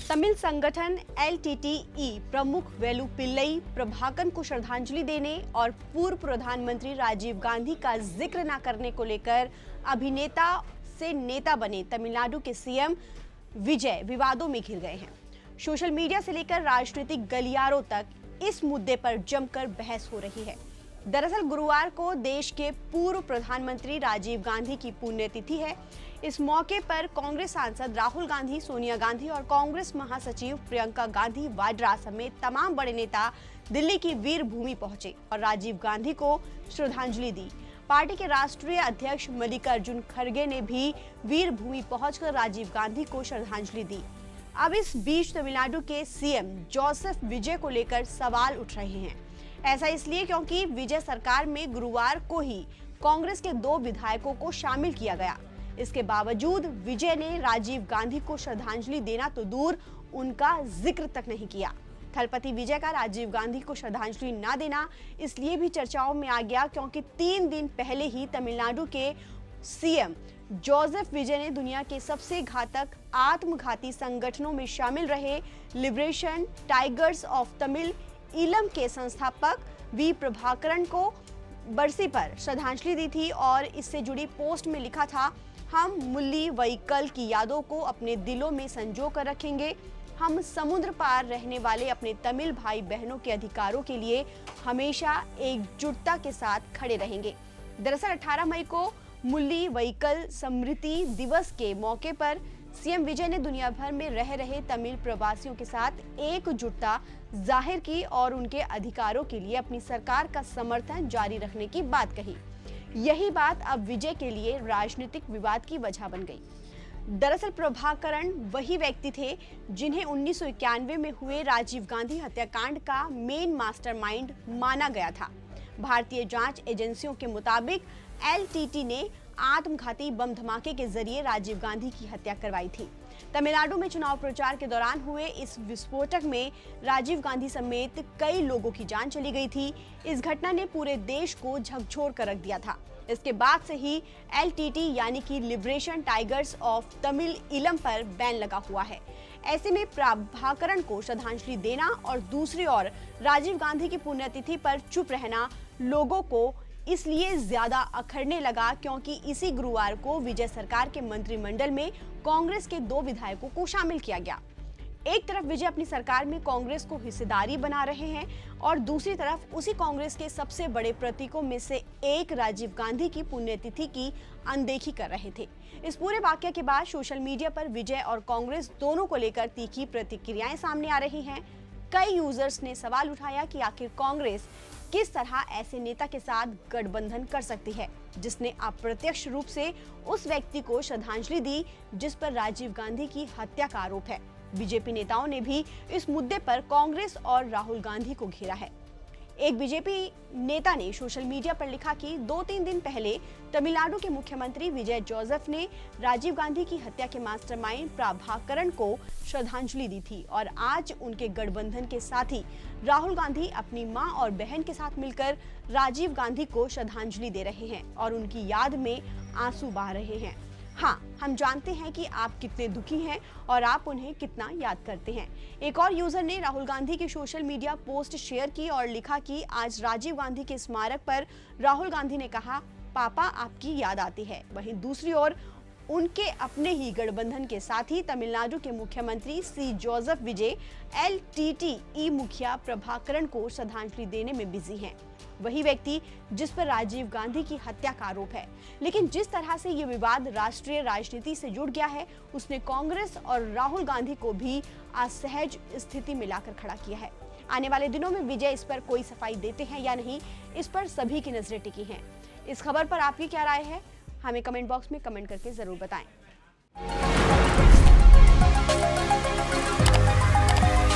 तमिल संगठन एलटीटीई प्रमुख वेलुपिल्लई प्रभाकरन को श्रद्धांजलि देने और पूर्व प्रधानमंत्री राजीव गांधी का जिक्र न करने को लेकर अभिनेता से नेता बने तमिलनाडु के सीएम विजय विवादों में घिर गए हैं। सोशल मीडिया से लेकर राजनीतिक गलियारों तक इस मुद्दे पर जमकर बहस हो रही है। दरअसल गुरुवार को देश के पूर्व प्रधानमंत्री राजीव गांधी की पुण्यतिथि है। इस मौके पर कांग्रेस सांसद राहुल गांधी, सोनिया गांधी और कांग्रेस महासचिव प्रियंका गांधी वाड्रा समेत तमाम बड़े नेता दिल्ली की वीर भूमि पहुंचे और राजीव गांधी को श्रद्धांजलि दी। पार्टी के राष्ट्रीय अध्यक्ष मल्लिकार्जुन खड़गे ने भी वीर भूमि पहुंचकर राजीव गांधी को श्रद्धांजलि दी। अब इस बीच तमिलनाडु के सीएम जोसेफ विजय को लेकर सवाल उठ रहे हैं। ऐसा इसलिए क्योंकि विजय सरकार में गुरुवार को ही कांग्रेस के 2 विधायकों को शामिल किया गया। इसके बावजूद विजय ने राजीव गांधी को श्रद्धांजलि देना तो दूर, उनका जिक्र तक नहीं किया। थलपति विजय का राजीव गांधी को श्रद्धांजलि न देना इसलिए भी चर्चाओं में आ गया क्योंकि 3 दिन पहले ही तमिलनाडु के सीएम जोसेफ विजय ने दुनिया के सबसे घातक आत्मघाती संगठनों में शामिल रहे लिबरेशन टाइगर्स ऑफ तमिल इलम के संस्थापक वी प्रभाकरन को बरसी पर श्रद्धांजलि दी थी और इससे जुड़ी पोस्ट में लिखा था, हम मुल्ली वैकल की यादों को अपने दिलों में संजो कर रखेंगे। हम समुद्र पार रहने वाले अपने तमिल भाई बहनों के अधिकारों के लिए हमेशा एकजुटता के साथ खड़े रहेंगे। दरअसल 18 मई को मुल्ली वैकल स्मृति दिवस के मौके पर सीएम विजय ने दुनिया भर में रह रहे तमिल प्रवासियों के साथ एकजुटता जाहिर की और उनके अधिकारों के लिए अपनी सरकार का समर्थन जारी रखने की बात कही। यही बात अब विजय के लिए राजनीतिक विवाद की वजह बन गई। दरअसल प्रभाकरन वही व्यक्ति थे जिन्हें 1991 में हुए राजीव गांधी हत्याकांड का मेन मास्टरमाइंड माना गया था। भारतीय जांच एजेंसियों के मुताबिक एलटीटी ने आत्मघाती बम धमाके के जरिए राजीव गांधी की हत्या करवाई थी। तमिलनाडु में चुनाव प्रचार के दौरान हुए इस विस्फोटक में राजीव गांधी समेत कई लोगों की जान चली गई थी। इस घटना ने पूरे देश को झकझोर कर रख दिया था। इसके बाद से ही एलटीटी यानी कि लिबरेशन टाइगर्स ऑफ तमिल इलम पर बैन लगा हुआ है। ऐसे में प्रभाकरन को श्रद्धांजलि देना और दूसरी ओर राजीव गांधी की पुण्यतिथि पर चुप रहना लोगों को इसलिए ज्यादा अखरने लगा क्योंकि इसी गुरुवार को विजय सरकार के मंत्रिमंडल में कांग्रेस के 2 विधायकों को शामिल किया गया। एक तरफ विजय अपनी सरकार में कांग्रेस को हिस्सेदारी बना रहे हैं और दूसरी तरफ उसी कांग्रेस के सबसे बड़े प्रतीकों में से एक राजीव गांधी की पुण्यतिथि की अनदेखी कर रहे थे। इस पूरे वाकये के बाद सोशल मीडिया पर विजय और कांग्रेस दोनों को लेकर तीखी प्रतिक्रियाएं सामने आ रही हैं। कई यूजर्स ने सवाल उठाया कि आखिर कांग्रेस किस तरह ऐसे नेता के साथ गठबंधन कर सकती है जिसने अप्रत्यक्ष रूप से उस व्यक्ति को श्रद्धांजलि दी जिस पर राजीव गांधी की हत्या का आरोप है। बीजेपी नेताओं ने भी इस मुद्दे पर कांग्रेस और राहुल गांधी को घेरा है। एक बीजेपी नेता ने सोशल मीडिया पर लिखा कि 2-3 दिन पहले तमिलनाडु के मुख्यमंत्री विजय जोसेफ ने राजीव गांधी की हत्या के मास्टरमाइंड प्रभाकरन को श्रद्धांजलि दी थी और आज उनके गठबंधन के साथी राहुल गांधी अपनी मां और बहन के साथ मिलकर राजीव गांधी को श्रद्धांजलि दे रहे हैं और उनकी याद में आंसू बहा रहे हैं। हाँ, हम जानते हैं कि आप कितने दुखी हैं और आप उन्हें कितना याद करते हैं। एक और यूजर ने राहुल गांधी की सोशल मीडिया पोस्ट शेयर की और लिखा कि आज राजीव गांधी के स्मारक पर राहुल गांधी ने कहा, पापा आपकी याद आती है। वहीं दूसरी ओर उनके अपने ही गठबंधन के साथी तमिलनाडु के मुख्यमंत्री सी जोसेफ विजय एलटीटीई मुखिया प्रभाकरन को श्रद्धांजलि देने में बिजी हैं। वही व्यक्ति जिस पर राजीव गांधी की हत्या का आरोप है। लेकिन जिस तरह से ये विवाद राष्ट्रीय राजनीति से जुड़ गया है उसने कांग्रेस और राहुल गांधी को भी असहज स्थिति में लाकर खड़ा किया है। आने वाले दिनों में विजय इस पर कोई सफाई देते हैं या नहीं, इस पर सभी की नजरें टिकी हैं। इस खबर पर आपकी क्या राय है, हमें कमेंट बॉक्स में कमेंट करके जरूर बताएं।